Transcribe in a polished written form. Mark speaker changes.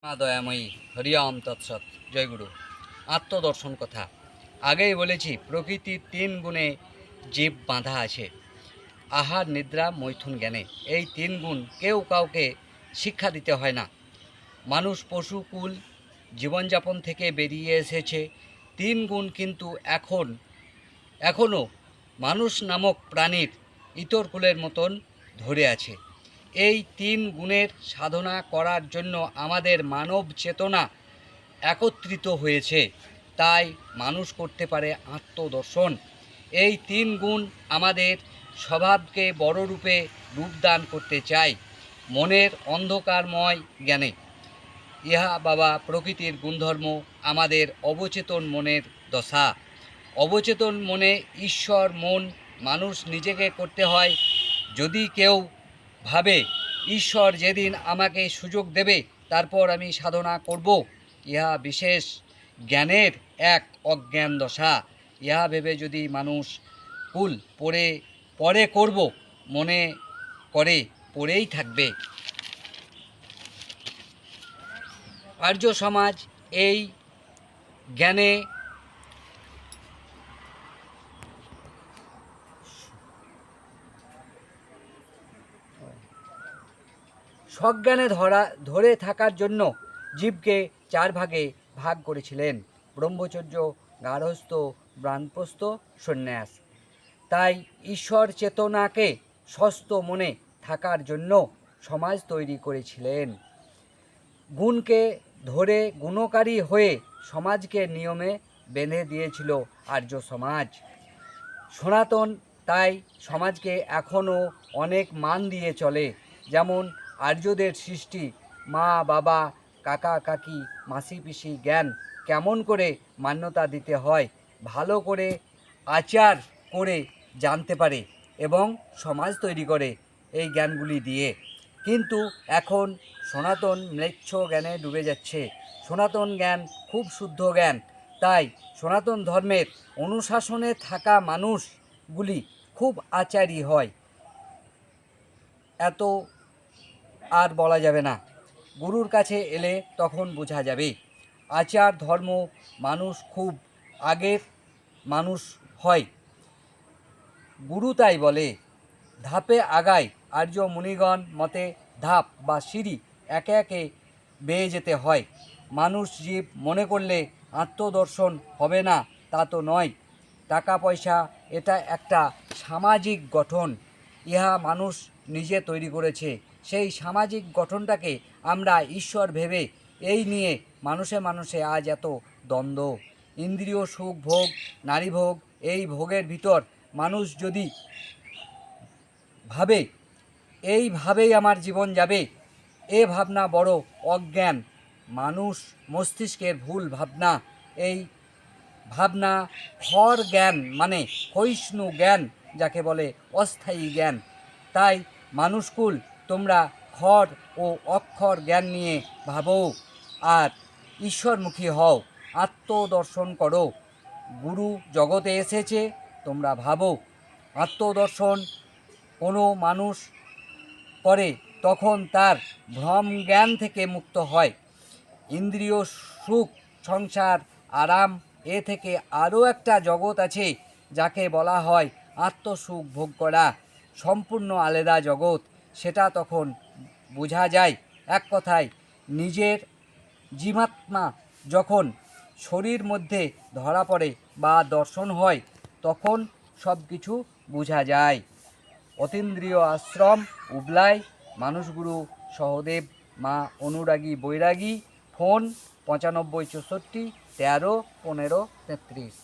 Speaker 1: মা দয়াময়ী হরিওম তৎসৎ। জয়গুরু। আত্মদর্শন কথা আগেই বলেছি, প্রকৃতির তিন গুণে জীব বাঁধা আছে: আহার, নিদ্রা, মৈথুন, জ্ঞানে। এই তিন গুণ কেউ কাউকে শিক্ষা দিতে হয় না। মানুষ পশুকুল জীবনযাপন থেকে বেরিয়ে এসেছে। তিন গুণ কিন্তু এখনও মানুষ নামক প্রাণীর ইতর কুলের মতন ধরে আছে। এই তিন গুণের সাধনা করার জন্য আমাদের মানব চেতনা একত্রিত হয়েছে। তাই মানুষ করতে পারে আত্মদর্শন। এই তিন গুণ আমাদের স্বভাবকে বড় রূপে রূপদান করতে চায় মনের অন্ধকারময় জ্ঞানে। ইহা বাবা প্রকৃতির গুণধর্ম, আমাদের অবচেতন মনের দশা। অবচেতন মনে ঈশ্বর মন মানুষ নিজেকে করতে হয়। যদি কেউ ভাবে ঈশ্বর যেদিন আমাকে সুযোগ দেবে তারপর আমি সাধনা করব, ইহা বিশেষ জ্ঞানের এক অজ্ঞান দশা। ইহা ভেবে যদি মানুষ কুল পরে করব মনে করে পড়েই থাকবে। আর্য সমাজ এই জ্ঞানে সজ্ঞানে ধরে থাকার জন্য জীবকে চার ভাগে ভাগ করেছিলেন: ব্রহ্মচর্য, গার্হস্থ্য, বানপ্রস্থ, সন্ন্যাস। তাই ঈশ্বর চেতনাকে স্বস্থ মনে থাকার জন্য সমাজ তৈরি করেছিলেন। গুণকে ধরে গুণকারী হয়ে সমাজকে নিয়মে বেঁধে দিয়েছিল আর্য সমাজ। সনাতন তাই সমাজকে এখনও অনেক মান দিয়ে চলে। যেমন আর্যদের সৃষ্টি, মা বাবা, কাকা কাকি, মাসি পিসি জ্ঞান কেমন করে মান্যতা দিতে হয় ভালো করে আচার করে জানতে পারে এবং সমাজ তৈরি করে এই জ্ঞানগুলি দিয়ে। কিন্তু এখন সনাতন ম্লেচ্ছ জ্ঞানে ডুবে যাচ্ছে। সনাতন জ্ঞান খুব শুদ্ধ জ্ঞান। তাই সনাতন ধর্মের অনুশাসনে থাকা মানুষগুলি খুব আচারী হয়। এত আর বলা যাবে না। গুরুর কাছে এলে তখন বোঝা যাবে। আচার ধর্ম মানুষ খুব আগের মানুষ হয়। গুরু তাই বলে, ধাপে আগায়। আর্য মুনিগণ মতে ধাপ বা সিঁড়ি একে একে বেয়ে যেতে হয়। মানুষ জীব মনে করলে আত্মদর্শন হবে না তা তো নয়। টাকা পয়সা এটা একটা সামাজিক গঠন, ইহা মানুষ নিজে তৈরি করেছে। সেই সামাজিক গঠনটাকে আমরা ঈশ্বর ভেবে এই নিয়ে মানুষে মানুষে আজ এত দ্বন্দ্ব। ইন্দ্রিয় সুখ ভোগ, নারী ভোগ, এই ভোগের ভিতর মানুষ যদি ভাবে এইভাবেই আমার জীবন যাবে, এ ভাবনা বড় অজ্ঞান। মানুষ মস্তিষ্কের ভুল ভাবনা। এই ভাবনা ক্ষর জ্ঞান, মানে ক্ষয়িষ্ণু জ্ঞান যাকে বলে, অস্থায়ী জ্ঞান। তাই মানুষকুল তোমরা ক্ষর ও অক্ষর জ্ঞান নিয়ে ভাবো আর ঈশ্বরমুখী হও, আত্মদর্শন করো। গুরু জগতে এসেছে, তোমরা ভাবো। আত্মদর্শন কোনো মানুষ করে তখন তার ভ্রম জ্ঞান থেকে মুক্ত হয়। ইন্দ্রিয় সুখ, সংসার, আরাম, এ থেকে আরও একটা জগৎ আছে যাকে বলা হয় আত্মসুখ ভোগ করা, সম্পূর্ণ আলাদা জগৎ। সেটা তখন বোঝা যায়। এক কথায় নিজের জীবাত্মা যখন শরীর মধ্যে ধরা পড়ে বা দর্শন হয় তখন সব কিছু বোঝা যায়। অতীন্দ্রিয় আশ্রম, উবলাই, মানুষগুরু সহদেব, মা অনুরাগী বৈরাগী। ফোন 95 64 13 15 33।